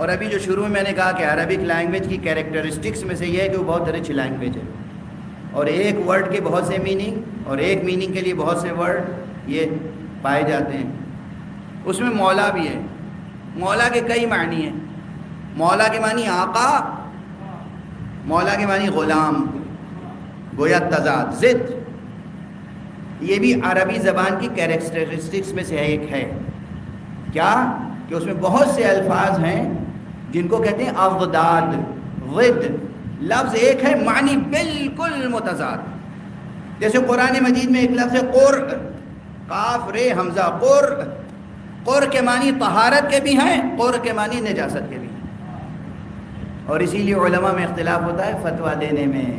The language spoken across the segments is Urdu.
اور ابھی جو شروع میں نے کہا کہ عربک لینگویج کی کیریکٹرسٹکس میں سے یہ ہے کہ وہ بہت رچ لینگویج ہے، اور ایک ورڈ کے بہت سے میننگ اور ایک میننگ کے لیے بہت سے ورڈ یہ پائے جاتے ہیں۔ اس میں مولا بھی ہے۔ مولا کے کئی معنی ہیں۔ مولا کے معنی آقا، مولا کے معنی غلام، گویا تضاد، ضد۔ یہ بھی عربی زبان کی کیریکٹرسٹکس میں سے ایک ہے۔ کیا کہ اس میں بہت سے الفاظ ہیں جن کو کہتے ہیں اضداد، ضد۔ لفظ ایک ہے، معنی بالکل متضاد۔ جیسے قرآن مجید میں ایک لفظ ہے قر، قاف رے حمزہ، قر۔ قر کے معنی طہارت کے بھی ہیں، قر کے معنی نجاست کے بھی ہیں، اور اسی لیے علماء میں اختلاف ہوتا ہے فتویٰ دینے میں،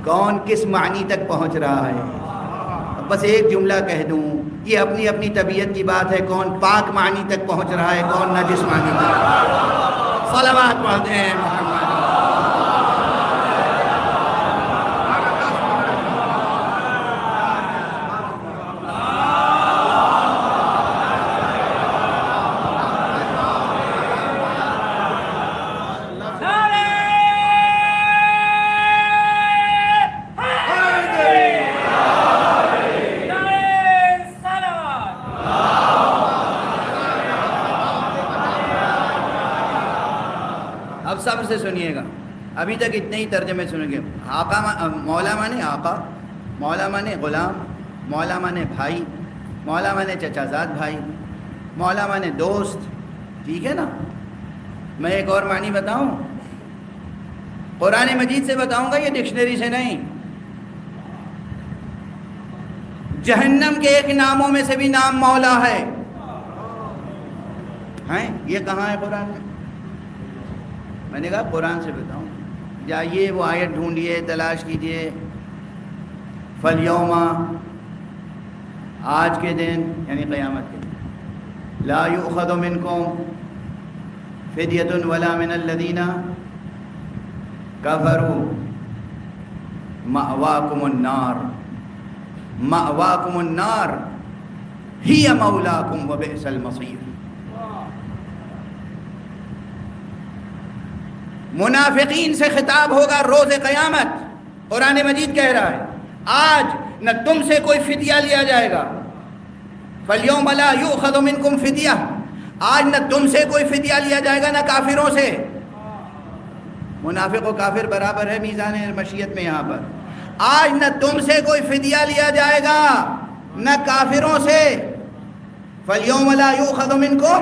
کون کس معنی تک پہنچ رہا ہے۔ بس ایک جملہ کہہ دوں، یہ اپنی اپنی طبیعت کی بات ہے، کون پاک معنی تک پہنچ رہا ہے، کون نجس معنی تک۔ صلوات پڑھتے ہیں محمد۔ اب صبر سے سنیے گا، ابھی تک اتنے ہی ترجمے سنیں گے۔ آقا مولا مانے آقا، مولا مانے غلام، مولا مانے بھائی، مولا مانے چچا زاد بھائی، مولا مانے دوست، ٹھیک ہے نا۔ میں ایک اور معنی بتاؤں، قرآن مجید سے بتاؤں گا، یہ ڈکشنری سے نہیں۔ جہنم کے ایک ناموں میں سے بھی نام مولا ہے، ہیں؟ یہ کہاں ہے قرآن میں؟ میں نے کہا قرآن سے بتاؤں، جائیے وہ آیت ڈھونڈیے، تلاش کیجئے۔ فالیوم، آج کے دن یعنی قیامت کے دن، لا یؤخذ منکم فدیۃ ولا من الذین کفروا مأواکم النار، مأواکم النار ہی مولاکم وبئس المصیر۔ منافقین سے خطاب ہوگا روز قیامت۔ قرآن مجید کہہ رہا ہے آج نہ تم سے کوئی فدیہ لیا جائے گا، فَالْيَوْمَ لَا يُؤْخَذُ مِنْكُمْ فِدْيَةٌ، آج نہ تم سے کوئی فدیہ لیا جائے گا، نہ کافروں سے۔ منافق و کافر برابر ہے میزان مشیت میں یہاں پر۔ آج نہ تم سے کوئی فدیہ لیا جائے گا، نہ کافروں سے۔ فَالْيَوْمَ لَا يُؤْخَذُ مِنْكُمْ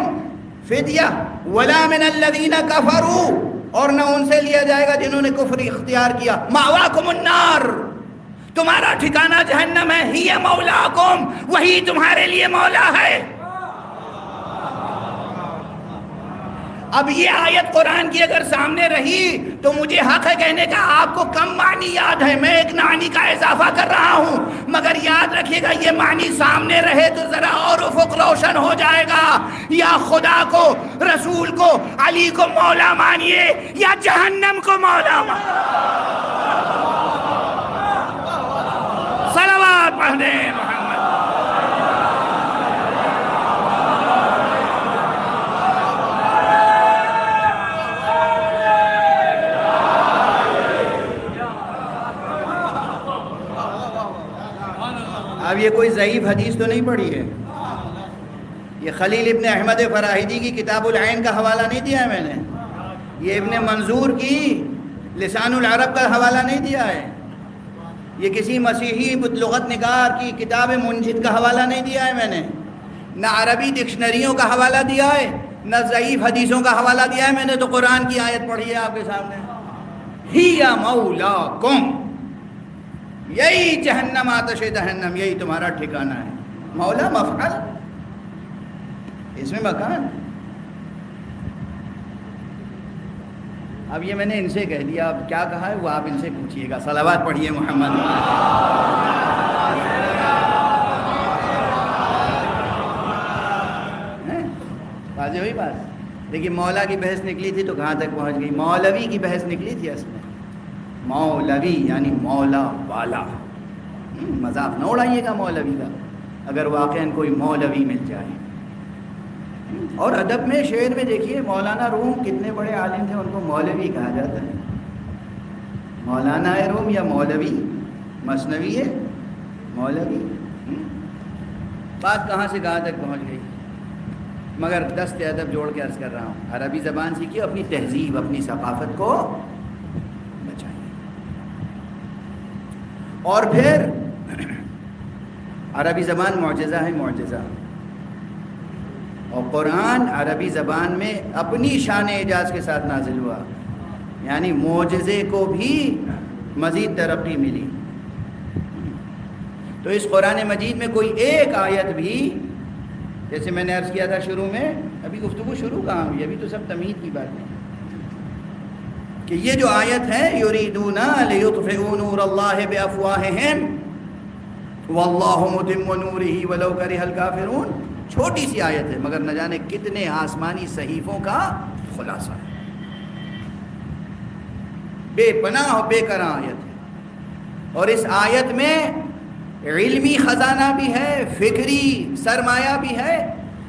فِدْيَةٌ وَلَا مِنَ الَّذِينَ كَفَرُوا، اور نہ ان سے لیا جائے گا جنہوں نے کفر اختیار کیا۔ مأواکم النار، تمہارا ٹھکانہ جہنم ہے، ہی مولاکم، وہی تمہارے لیے مولا ہے۔ اب یہ آیت قرآن کی اگر سامنے رہی تو مجھے حق ہے کہنے کا آپ کو کم معنی یاد ہے، میں ایک معنی کا اضافہ کر رہا ہوں، مگر یاد رکھیے گا یہ معنی سامنے رہے تو ذرا اور افق روشن ہو جائے گا۔ یا خدا کو، رسول کو، علی کو مولا مانیے، یا جہنم کو مولا مانیے۔ صلوات پڑھ دیں محمد۔ اب یہ کوئی ضعیف حدیث تو نہیں پڑھی ہے، یہ خلیل ابن احمد فراہیدی کی کتاب العین کا حوالہ نہیں دیا ہے میں نے، یہ ابن منظور کی لسان العرب کا حوالہ نہیں دیا ہے، یہ کسی مسیحی لغت نگار کی کتاب منجد کا حوالہ نہیں دیا ہے میں نے، نہ عربی ڈکشنریوں کا حوالہ دیا ہے، نہ ضعیف حدیثوں کا حوالہ دیا ہے میں نے، تو قرآن کی آیت پڑھی ہے آپ کے سامنے، ہی مولاکم، یہی جہنم، آتش جہنم، یہی تمہارا ٹھکانہ ہے۔ مولا مفعل، اس میں مکان۔ اب یہ میں نے ان سے کہہ دیا، اب کیا کہا ہے وہ آپ ان سے پوچھئے گا۔ صلوات پڑھیے محمد۔ واضح ہوئی بات؟ دیکھیے مولا کی بحث نکلی تھی تو کہاں تک پہنچ گئی، مولوی کی بحث نکلی تھی اصل میں، مولوی یعنی مولا والا۔ مذاق نہ اڑائیے گا مولوی کا، اگر واقعاً کوئی مولوی مل جائے، اور ادب میں شعر میں دیکھیے مولانا روم کتنے بڑے عالم تھے، ان کو مولوی کہا جاتا ہے. مولانا ہے روم یا مولوی؟ مثنوی ہے مولوی. بات کہاں سے کہاں تک پہنچ گئی؟ مگر دست ادب جوڑ کے عرض کر رہا ہوں، عربی زبان سیکھیے، اپنی تہذیب اپنی ثقافت کو بچائیے. اور پھر عربی زبان معجزہ ہے، معجزہ. اور قرآن عربی زبان میں اپنی شان اعجاز کے ساتھ نازل ہوا، یعنی معجزے کو بھی مزید ترقی ملی. تو اس قرآن مجید میں کوئی ایک آیت بھی، جیسے میں نے عرض کیا تھا شروع میں، ابھی گفتگو شروع کہاں ہوئی، ابھی تو سب تمہید کی بات ہے، کہ یہ جو آیت ہے یریدون لیطفئوا نور اللہ بافواہہم واللہ متم نورہ ولو کرہ الکافرون، چھوٹی سی آیت ہے مگر نہ جانے کتنے آسمانی صحیفوں کا خلاصہ ہے. بے پناہ و بے کرا آیت ہے. اور اس آیت میں علمی خزانہ بھی ہے، فکری سرمایہ بھی ہے،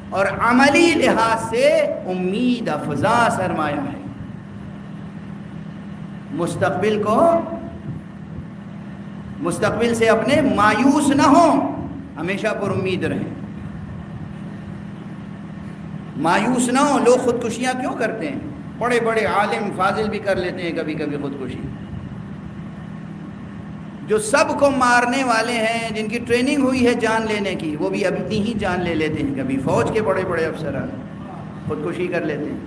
اور عملی لحاظ سے امید افزا سرمایہ ہے. مستقبل سے اپنے مایوس نہ ہوں، ہمیشہ پر امید رہیں. مایوس نہ ہوں. لوگ خودکشیاں کیوں کرتے ہیں؟ بڑے بڑے عالم فاضل بھی کر لیتے ہیں کبھی کبھی خودکشی. جو سب کو مارنے والے ہیں، جن کی ٹریننگ ہوئی ہے جان لینے کی، وہ بھی اپنی ہی جان لے لیتے ہیں. کبھی فوج کے بڑے بڑے افسران خودکشی کر لیتے ہیں.